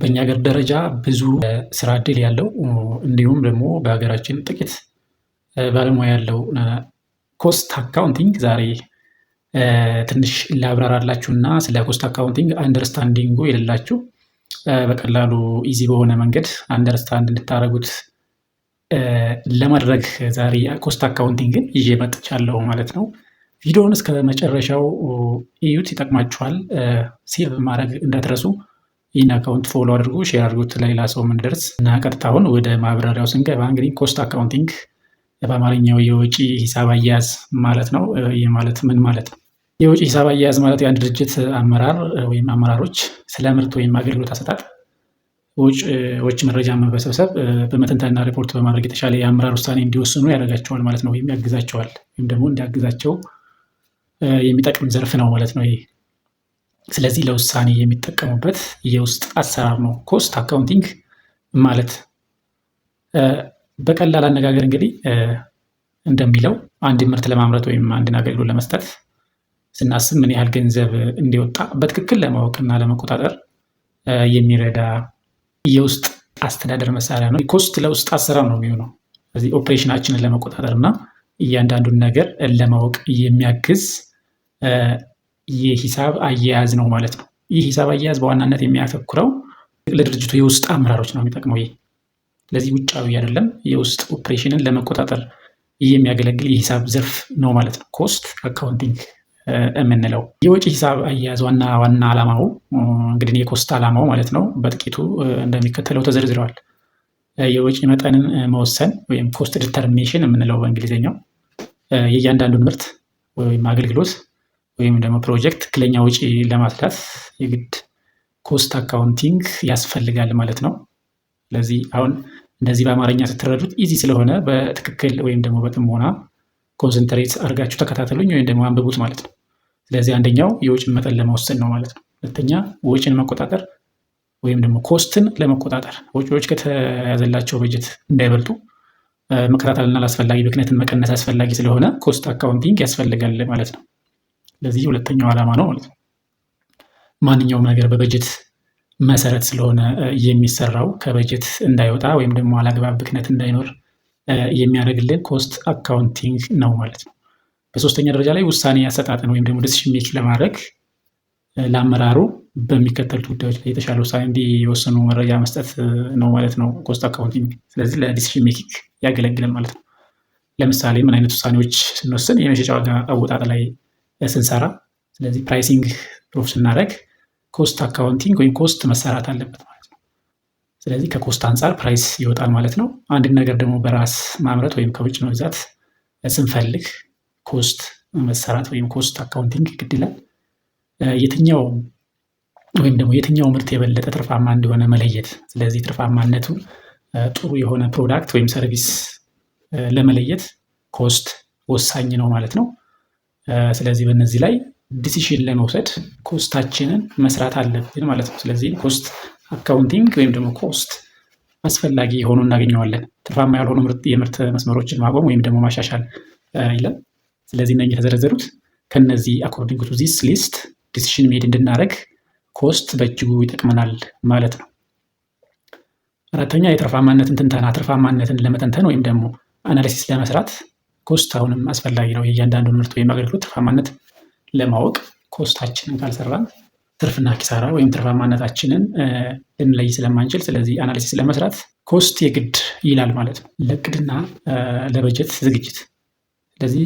በእኛ ሀገር ደረጃ ብዙ ስራ እድል ያለው እንዲሁም ደግሞ በሀገራችን ጥቂት ባለሙያ ያለው ኮስት አካውንቲንግ ዛሬ ትንሽ ላብራራላችሁና ስለ ኮስት አካውንቲንግ አንደርስታንዲንጉ የሌላችሁ በቀላሉ ኢዚ በሆነ መንገድ አንደርስታንድ እንድታደርጉት ለማድረግ ዛሬ ኮስት አካውንቲንግን ይዤ መጥቻለሁ ማለት ነው። ቪዲዮውን እስከ መጨረሻው እዩት፣ ይጠቅማችኋል። ሴቭ ማድረግ እንዳትረሱ። ይህን አካውንት ፎሎ አድርጉ፣ ሼር አድርጉት ለሌላ ሰው እንዲደርስ እና ቀጥታውን ወደ ማብራሪያው ስንገባ እንግዲህ ኮስት አካውንቲንግ በአማርኛው የወጪ ሂሳብ አያያዝ ማለት ነው። ይህ ማለት ምን ማለት ነው? የወጪ ሂሳብ አያያዝ ማለት የአንድ ድርጅት አመራር ወይም አመራሮች ስለ ምርት ወይም አገልግሎት አሰጣጥ ወጪ መረጃ በመሰብሰብ በመተንተንና ሪፖርት በማድረግ የተሻለ የአመራር ውሳኔ እንዲወስኑ ያደርጋቸዋል ማለት ነው። ወይም ያግዛቸዋል፣ ወይም ደግሞ እንዲያግዛቸው የሚጠቅም ዘርፍ ነው ማለት ነው ይሄ። ስለዚህ ለውሳኔ የሚጠቀሙበት የውስጥ አሰራር ነው ኮስት አካውንቲንግ ማለት። በቀላል አነጋገር እንግዲህ እንደሚለው አንድ ምርት ለማምረት ወይም አንድን አገልግሎት ለመስጠት ስናስብ ምን ያህል ገንዘብ እንዲወጣ በትክክል ለማወቅና ለመቆጣጠር የሚረዳ የውስጥ አስተዳደር መሳሪያ ነው። ኮስት ለውስጥ አሰራር ነው የሚሆነው። ስለዚህ ኦፕሬሽናችንን ለመቆጣጠር እና እያንዳንዱን ነገር ለማወቅ የሚያግዝ የሂሳብ አያያዝ ነው ማለት ነው። ይህ ሂሳብ አያያዝ በዋናነት የሚያተኩረው ለድርጅቱ የውስጥ አመራሮች ነው የሚጠቅመው ይህ። ስለዚህ ውጫዊ አይደለም፣ የውስጥ ኦፕሬሽንን ለመቆጣጠር የሚያገለግል የሂሳብ ዘርፍ ነው ማለት ነው ኮስት አካውንቲንግ የምንለው። የወጪ ሂሳብ አያያዝ ዋና ዓላማው እንግዲህ የኮስት ዓላማው ማለት ነው በጥቂቱ እንደሚከተለው ተዘርዝረዋል። የወጪ መጠንን መወሰን ወይም ኮስት ዲተርሚኔሽን የምንለው በእንግሊዝኛው፣ የእያንዳንዱን ምርት ወይም አገልግሎት ወይም ደግሞ ፕሮጀክት ትክክለኛ ወጪ ለማስላት የግድ ኮስት አካውንቲንግ ያስፈልጋል ማለት ነው። ስለዚህ አሁን እንደዚህ በአማርኛ ስትረዱት ኢዚ ስለሆነ በትክክል ወይም ደግሞ በጥሞና ኮንሰንትሬት አድርጋችሁ ተከታተሉኝ ወይም ደግሞ አንብቡት ማለት ነው። ስለዚህ አንደኛው የወጪን መጠን ለመወሰን ነው ማለት ነው። ሁለተኛ ወጪን መቆጣጠር ወይም ደግሞ ኮስትን ለመቆጣጠር ወጪዎች ከተያዘላቸው በጀት እንዳይበልጡ መከታተልና ላስፈላጊ ብክነትን መቀነስ አስፈላጊ ስለሆነ ኮስት አካውንቲንግ ያስፈልጋል ማለት ነው። ስለዚህ ሁለተኛው ዓላማ ነው ማለት ነው። ማንኛውም ነገር በበጀት መሰረት ስለሆነ የሚሰራው ከበጀት እንዳይወጣ ወይም ደግሞ አላግባብ ብክነት እንዳይኖር የሚያደርግልን ኮስት አካውንቲንግ ነው ማለት ነው። በሶስተኛ ደረጃ ላይ ውሳኔ አሰጣጥን ወይም ደግሞ ዲሲሽን ሜክ ለማድረግ ለአመራሩ በሚከተሉት ጉዳዮች ላይ የተሻለ ውሳኔ እንዲወስኑ መረጃ መስጠት ነው ማለት ነው ኮስት አካውንቲንግ። ስለዚህ ለዲሲሽን ሜኪንግ ያገለግላል ማለት ነው። ለምሳሌ ምን አይነት ውሳኔዎች ስንወስን? የመሸጫ ዋጋ አወጣጥ ላይ ስንሰራ፣ ስለዚህ ፕራይሲንግ ፕሩፍ ስናደርግ ኮስት አካውንቲንግ ወይም ኮስት መሰራት አለበት ማለት ነው። ስለዚህ ከኮስት አንጻር ፕራይስ ይወጣል ማለት ነው። አንድን ነገር ደግሞ በራስ ማምረት ወይም ከውጭ መግዛት ስንፈልግ ኮስት መሰራት ወይም ኮስት አካውንቲንግ ግድ ይላል። የትኛው ወይም ደግሞ የትኛው ምርት የበለጠ ትርፋማ እንደሆነ መለየት፣ ስለዚህ ትርፋማነቱ ጥሩ የሆነ ፕሮዳክት ወይም ሰርቪስ ለመለየት ኮስት ወሳኝ ነው ማለት ነው። ስለዚህ በእነዚህ ላይ ዲሲሽን ለመውሰድ ኮስታችንን መስራት አለብን ማለት ነው። ስለዚህ ኮስት አካውንቲንግ ወይም ደግሞ ኮስት አስፈላጊ ሆኖ እናገኘዋለን። ትርፋማ ያልሆኑ የምርት መስመሮችን ማቆም ወይም ደግሞ ማሻሻል ይላል። ስለዚህ እነኚህ የተዘረዘሩት ከነዚህ አኮርዲንግ ቱ ዚስ ሊስት ዲሲሽን ሜድ እንድናደርግ ኮስት በእጅጉ ይጠቅመናል ማለት ነው። አራተኛ የትርፋማነትን ትንተና፣ ትርፋማነትን ለመተንተን ወይም ደግሞ አናሊሲስ ለመስራት ኮስት አሁንም አስፈላጊ ነው። የእያንዳንዱን ምርት ወይም አገልግሎት ትርፋማነት ለማወቅ ኮስታችንን ካልሰራን ትርፍና ኪሳራ ወይም ትርፋማነታችንን ልንለይ ስለማንችል፣ ስለዚህ አናሊሲስ ለመስራት ኮስት የግድ ይላል ማለት ነው። ለእቅድና ለበጀት ዝግጅት፣ ስለዚህ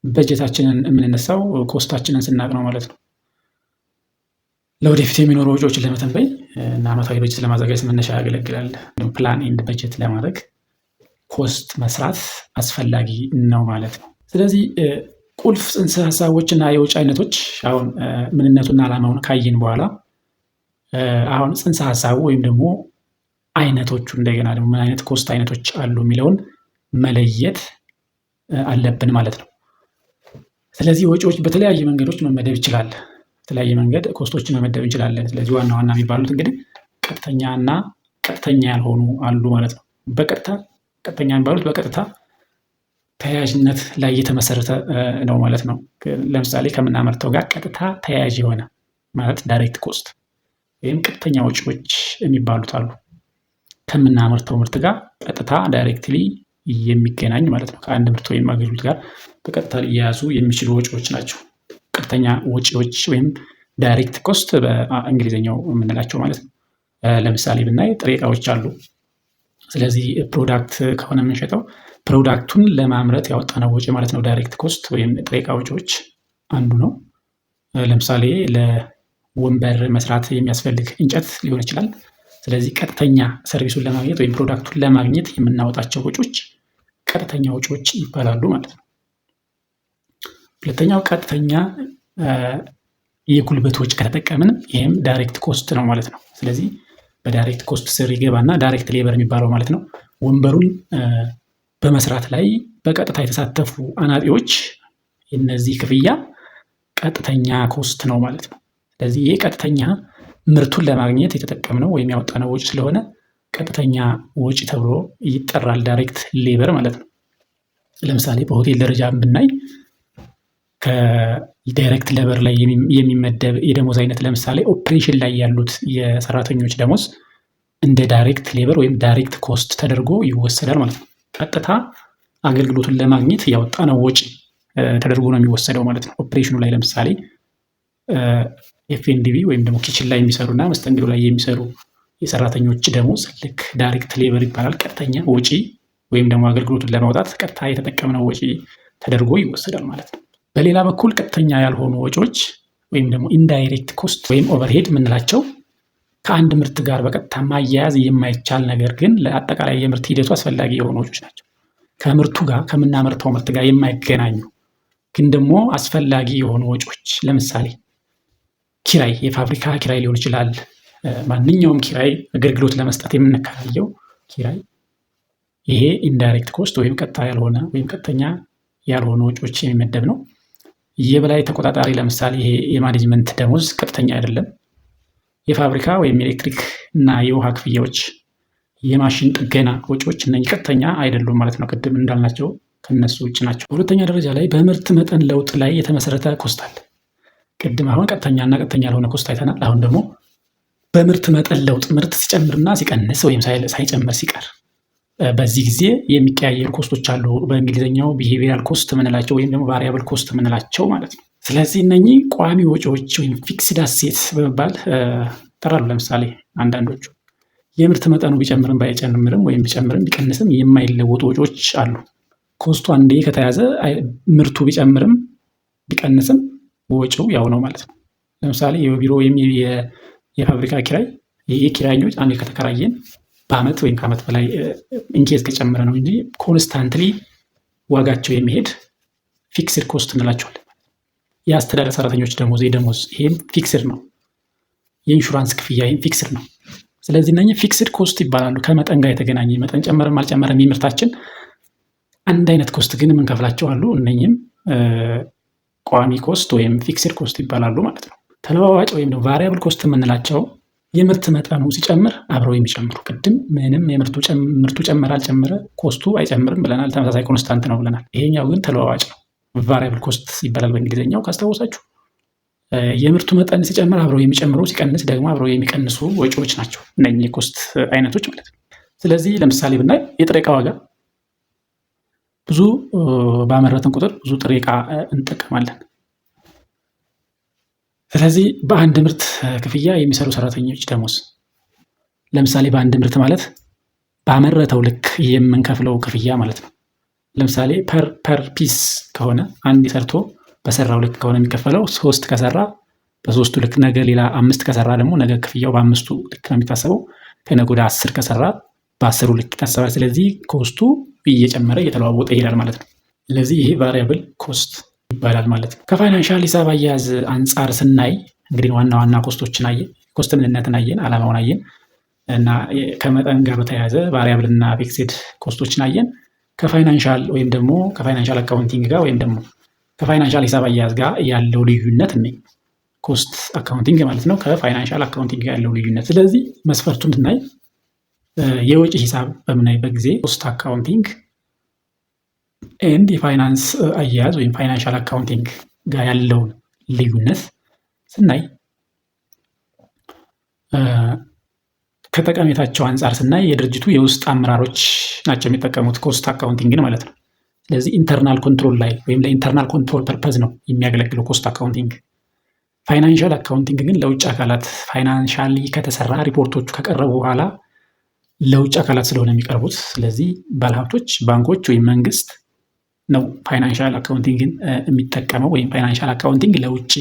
በጀታችንን የምንነሳው ኮስታችንን ስናቅ ነው ማለት ነው። ለወደፊት የሚኖሩ ወጪዎችን ለመተንበይ እና ዓመታዊ በጀት ለማዘጋጀት መነሻ ያገለግላል። ፕላን ኤንድ በጀት ለማድረግ ኮስት መስራት አስፈላጊ ነው ማለት ነው። ስለዚህ ቁልፍ ጽንሰ ሀሳቦችና የወጪ አይነቶች አሁን ምንነቱና ዓላማውን ካየን በኋላ አሁን ጽንሰ ሀሳቡ ወይም ደግሞ አይነቶቹ እንደገና ደግሞ ምን አይነት ኮስት አይነቶች አሉ የሚለውን መለየት አለብን ማለት ነው። ስለዚህ ወጪዎች በተለያየ መንገዶች መመደብ ይችላል። በተለያየ መንገድ ኮስቶችን መመደብ እንችላለን። ስለዚህ ዋና የሚባሉት እንግዲህ ቀጥተኛ እና ቀጥተኛ ያልሆኑ አሉ ማለት ነው። ቀጥተኛ የሚባሉት በቀጥታ ተያያዥነት ላይ የተመሰረተ ነው ማለት ነው። ለምሳሌ ከምናመርተው ጋር ቀጥታ ተያያዥ የሆነ ማለት ዳይሬክት ኮስት ወይም ቀጥተኛ ወጪዎች የሚባሉት አሉ። ከምናመርተው ምርት ጋር ቀጥታ ዳይሬክትሊ የሚገናኝ ማለት ነው። ከአንድ ምርት ወይም አገልግሎት ጋር በቀጥታ ሊያያዙ የሚችሉ ወጪዎች ናቸው። ቀጥተኛ ወጪዎች ወይም ዳይሬክት ኮስት በእንግሊዝኛው የምንላቸው ማለት ነው። ለምሳሌ ብናይ ጥሬ እቃዎች አሉ። ስለዚህ ፕሮዳክት ከሆነ የምንሸጠው ፕሮዳክቱን ለማምረት ያወጣነው ወጪ ማለት ነው። ዳይሬክት ኮስት ወይም ጥሬ እቃ ወጪዎች አንዱ ነው። ለምሳሌ ለወንበር መስራት የሚያስፈልግ እንጨት ሊሆን ይችላል። ስለዚህ ቀጥተኛ ሰርቪሱን ለማግኘት ወይም ፕሮዳክቱን ለማግኘት የምናወጣቸው ወጪዎች ቀጥተኛ ወጪዎች ይባላሉ ማለት ነው። ሁለተኛው ቀጥተኛ የጉልበት ወጪ ከተጠቀምን ይህም ዳይሬክት ኮስት ነው ማለት ነው። ስለዚህ በዳይሬክት ኮስት ስር ይገባና ዳይሬክት ሌበር የሚባለው ማለት ነው ወንበሩን በመስራት ላይ በቀጥታ የተሳተፉ አናጢዎች የነዚህ ክፍያ ቀጥተኛ ኮስት ነው ማለት ነው። ስለዚህ ይህ ቀጥተኛ ምርቱን ለማግኘት የተጠቀምነው ወይም ያወጣነው ወጪ ስለሆነ ቀጥተኛ ወጪ ተብሎ ይጠራል፣ ዳይሬክት ሌበር ማለት ነው። ለምሳሌ በሆቴል ደረጃ ብናይ ከዳይሬክት ሌበር ላይ የሚመደብ የደሞዝ አይነት ለምሳሌ ኦፕሬሽን ላይ ያሉት የሰራተኞች ደሞዝ እንደ ዳይሬክት ሌበር ወይም ዳይሬክት ኮስት ተደርጎ ይወሰዳል ማለት ነው። ቀጥታ አገልግሎቱን ለማግኘት ያወጣነው ወጪ ተደርጎ ነው የሚወሰደው ማለት ነው። ኦፕሬሽኑ ላይ ለምሳሌ ኤፍኤንዲቢ ወይም ደግሞ ኪችን ላይ የሚሰሩና መስተንግዶ ላይ የሚሰሩ የሰራተኞች ደሞዝ ልክ ዳይሬክት ሌበር ይባላል። ቀጥተኛ ወጪ ወይም ደግሞ አገልግሎቱን ለማውጣት ቀጥታ የተጠቀምነው ወጪ ተደርጎ ይወሰዳል ማለት ነው። በሌላ በኩል ቀጥተኛ ያልሆኑ ወጪዎች ወይም ደግሞ ኢንዳይሬክት ኮስት ወይም ኦቨርሄድ የምንላቸው ከአንድ ምርት ጋር በቀጥታ ማያያዝ የማይቻል ነገር ግን ለአጠቃላይ የምርት ሂደቱ አስፈላጊ የሆኑ ወጪዎች ናቸው። ከምርቱ ጋር ከምናመርተው ምርት ጋር የማይገናኙ ግን ደግሞ አስፈላጊ የሆኑ ወጪዎች ለምሳሌ ኪራይ፣ የፋብሪካ ኪራይ ሊሆን ይችላል። ማንኛውም ኪራይ አገልግሎት ለመስጠት የምንከራየው ኪራይ፣ ይሄ ኢንዳይሬክት ኮስት ወይም ቀጥታ ያልሆነ ወይም ቀጥተኛ ያልሆኑ ወጪዎች የሚመደብ ነው። የበላይ ተቆጣጣሪ ለምሳሌ ይሄ የማኔጅመንት ደሞዝ ቀጥተኛ አይደለም። የፋብሪካ ወይም ኤሌክትሪክ እና የውሃ ክፍያዎች፣ የማሽን ጥገና ወጪዎች እነዚህ ቀጥተኛ አይደሉም ማለት ነው። ቅድም እንዳልናቸው ከነሱ ውጭ ናቸው። በሁለተኛ ደረጃ ላይ በምርት መጠን ለውጥ ላይ የተመሰረተ ኮስት አለ። ቅድም አሁን ቀጥተኛና ቀጥተኛ ያልሆነ ኮስት አይተናል። አሁን ደግሞ በምርት መጠን ለውጥ ምርት ሲጨምርና ሲቀንስ ወይም ሳይጨምር ሲቀር በዚህ ጊዜ የሚቀያየሩ ኮስቶች አሉ። በእንግሊዝኛው ቢሄቪራል ኮስት የምንላቸው ወይም ደግሞ ቫሪያብል ኮስት የምንላቸው ማለት ነው። ስለዚህ እነኚህ ቋሚ ወጪዎች ወይም ፊክስድ አሴት በመባል ይጠራሉ። ለምሳሌ አንዳንዶቹ የምርት መጠኑ ቢጨምርም ባይጨምርም ወይም ቢጨምርም ቢቀንስም የማይለወጡ ወጪዎች አሉ። ኮስቱ አንዴ ከተያዘ ምርቱ ቢጨምርም ቢቀንስም ወጪው ያው ነው ማለት ነው። ለምሳሌ የቢሮ ወይም የፋብሪካ ኪራይ የኪራዮች አንዴ ከተከራየን በአመት ወይም ከአመት በላይ ኢንኬዝ ከጨመረ ነው እንጂ ኮንስታንትሊ ዋጋቸው የሚሄድ ፊክስድ ኮስት እንላቸዋለን። የአስተዳደር ሰራተኞች ደሞዝ ይሄም ፊክስድ ነው። የኢንሹራንስ ክፍያ ይሄም ፊክስድ ነው። ስለዚህ እነኚህ ፊክስድ ኮስት ይባላሉ። ከመጠን ጋር የተገናኘ መጠን ጨመረም አልጨመረም የምርታችን አንድ አይነት ኮስት ግን የምንከፍላቸው አሉ። እነኚህም ቋሚ ኮስት ወይም ፊክስድ ኮስት ይባላሉ ማለት ነው። ተለዋዋጭ ወይም ቫሪያብል ኮስት የምንላቸው የምርት መጠኑ ሲጨምር አብረው የሚጨምሩ፣ ቅድም ምንም ምርቱ ጨመረ አልጨመረ ኮስቱ አይጨምርም ብለናል። ተመሳሳይ ኮንስታንት ነው ብለናል። ይሄኛው ግን ተለዋዋጭ ነው። ቫሪያብል ኮስት ይባላል በእንግሊዝኛው ካስታወሳችሁ። የምርቱ መጠን ሲጨምር አብረው የሚጨምሩ፣ ሲቀንስ ደግሞ አብረው የሚቀንሱ ወጪዎች ናቸው እነኚህ የኮስት አይነቶች ማለት ነው። ስለዚህ ለምሳሌ ብናይ የጥሬ ዕቃ ዋጋ ብዙ ባመረትን ቁጥር ብዙ ጥሬ ዕቃ እንጠቀማለን። ስለዚህ በአንድ ምርት ክፍያ የሚሰሩ ሰራተኞች ደሞዝ ለምሳሌ በአንድ ምርት ማለት ባመረተው ልክ የምንከፍለው ክፍያ ማለት ነው። ለምሳሌ ፐር ፒስ ከሆነ አንድ ሰርቶ በሰራው ልክ ከሆነ የሚከፈለው 3 ከሰራ በ3ቱ ልክ፣ ነገ ሌላ 5 ከሰራ ደግሞ ነገ ክፍያው በ5ቱ ልክ ነው የሚታሰበው። ከነገ ወደ 10 ከሰራ በ10ሩ ልክ ይታሰባል። ስለዚህ ኮስቱ እየጨመረ እየተለዋወጠ ይሄዳል ማለት ነው። ስለዚህ ይሄ ቫሪያብል ኮስት ይባላል ማለት ነው። ከፋይናንሻል ሂሳብ አያያዝ አንጻር ስናይ እንግዲህ ዋና ዋና ኮስቶችን አየን፣ ኮስት ምንነትን አየን፣ አላማውን አየን እና ከመጠን ጋር በተያያዘ ቫሪያብል እና ፊክስድ ኮስቶችን አየን። ከፋይናንሻል ወይም ደግሞ ከፋይናንሻል አካውንቲንግ ጋር ወይም ደግሞ ከፋይናንሻል ሂሳብ አያያዝ ጋር ያለው ልዩነት እኔ ኮስት አካውንቲንግ ማለት ነው ከፋይናንሻል አካውንቲንግ ጋር ያለው ልዩነት። ስለዚህ መስፈርቱን ስናይ የወጪ ሂሳብ በምናይበት ጊዜ ኮስት አካውንቲንግ ኤንድ የፋይናንስ አያያዝ ወይም ፋይናንሻል አካውንቲንግ ጋር ያለውን ልዩነት ስናይ ከጠቀሜታቸው አንጻር ስናይ የድርጅቱ የውስጥ አመራሮች ናቸው የሚጠቀሙት ኮስት አካውንቲንግን ማለት ነው። ስለዚህ ኢንተርናል ኮንትሮል ላይ ወይም ለኢንተርናል ኮንትሮል ፐርፐዝ ነው የሚያገለግለው ኮስት አካውንቲንግ። ፋይናንሻል አካውንቲንግ ግን ለውጭ አካላት ፋይናንሻሊ ከተሰራ ሪፖርቶቹ ከቀረቡ በኋላ ለውጭ አካላት ስለሆነ የሚቀርቡት፣ ስለዚህ ባለሀብቶች፣ ባንኮች ወይም መንግስት ነው ፋይናንሻል አካውንቲንግን የሚጠቀመው። ወይም ፋይናንሻል አካውንቲንግ ለውጭ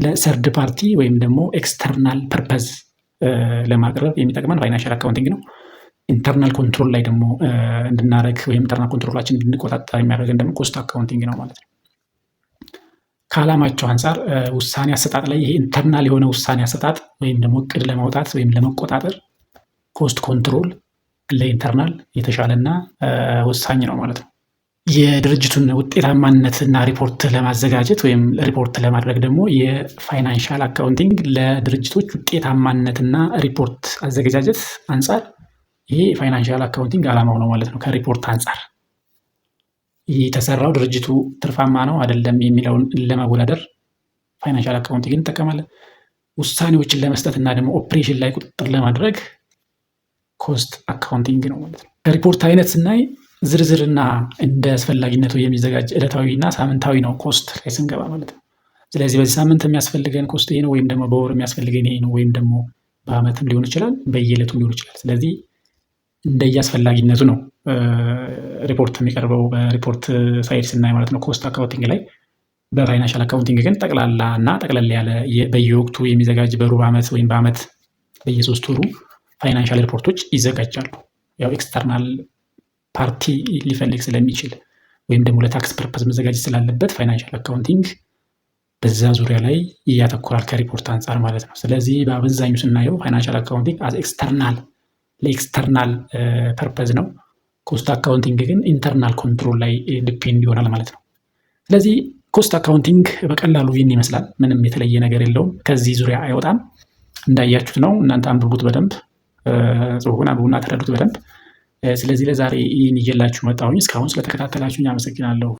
ለሰርድ ፓርቲ ወይም ደግሞ ኤክስተርናል ፐርፐዝ ለማቅረብ የሚጠቅመን ፋይናንሻል አካውንቲንግ ነው። ኢንተርናል ኮንትሮል ላይ ደግሞ እንድናደርግ ወይም ኢንተርናል ኮንትሮላችን እንድንቆጣጠር የሚያደርገን ደግሞ ኮስት አካውንቲንግ ነው ማለት ነው። ከዓላማቸው አንጻር ውሳኔ አሰጣጥ ላይ ይሄ ኢንተርናል የሆነ ውሳኔ አሰጣጥ ወይም ደግሞ እቅድ ለማውጣት ወይም ለመቆጣጠር ኮስት ኮንትሮል ለኢንተርናል የተሻለና ወሳኝ ነው ማለት ነው። የድርጅቱን ውጤታማነትና ሪፖርት ለማዘጋጀት ወይም ሪፖርት ለማድረግ ደግሞ የፋይናንሻል አካውንቲንግ ለድርጅቶች ውጤታማነትና ሪፖርት አዘገጃጀት አንጻር ይሄ የፋይናንሻል አካውንቲንግ ዓላማው ነው ማለት ነው። ከሪፖርት አንጻር የተሰራው ድርጅቱ ትርፋማ ነው አይደለም የሚለውን ለማወዳደር ፋይናንሻል አካውንቲንግ እንጠቀማለን። ውሳኔዎችን ለመስጠት እና ደግሞ ኦፕሬሽን ላይ ቁጥጥር ለማድረግ ኮስት አካውንቲንግ ነው ማለት ነው። ከሪፖርት አይነት ስናይ ዝርዝርና እንደ አስፈላጊነቱ የሚዘጋጅ ዕለታዊ እና ሳምንታዊ ነው ኮስት ላይ ስንገባ ማለት ነው። ስለዚህ በዚህ ሳምንት የሚያስፈልገን ኮስት ይሄ ነው፣ ወይም ደግሞ በወር የሚያስፈልገን ይሄ ነው፣ ወይም ደግሞ በአመትም ሊሆን ይችላል፣ በየዕለቱም ሊሆን ይችላል። ስለዚህ እንደየአስፈላጊነቱ ነው ሪፖርት የሚቀርበው በሪፖርት ሳይድ ስናይ ማለት ነው ኮስት አካውንቲንግ ላይ። በፋይናንሻል አካውንቲንግ ግን ጠቅላላ እና ጠቅለል ያለ በየወቅቱ የሚዘጋጅ በሩብ ዓመት ወይም በአመት በየ3 ወሩ ፋይናንሻል ሪፖርቶች ይዘጋጃሉ። ያው ኤክስተርናል ፓርቲ ሊፈልግ ስለሚችል ወይም ደግሞ ለታክስ ፐርፐዝ መዘጋጀት ስላለበት ፋይናንሻል አካውንቲንግ በዛ ዙሪያ ላይ ያተኩራል ከሪፖርት አንጻር ማለት ነው። ስለዚህ በአብዛኙ ስናየው ፋይናንሻል አካውንቲንግ ኤክስተርናል ለኤክስተርናል ፐርፐዝ ነው። ኮስት አካውንቲንግ ግን ኢንተርናል ኮንትሮል ላይ ዲፔንድ ይሆናል ማለት ነው። ስለዚህ ኮስት አካውንቲንግ በቀላሉ ይህን ይመስላል። ምንም የተለየ ነገር የለውም። ከዚህ ዙሪያ አይወጣም። እንዳያችሁት ነው። እናንተ አንብቡት በደንብ ጽሁፉን አንብቡና ተረዱት በደንብ። ስለዚህ ለዛሬ ይህን ይዤላችሁ መጣሁኝ። እስካሁን ስለተከታተላችሁኝ አመሰግናለሁ።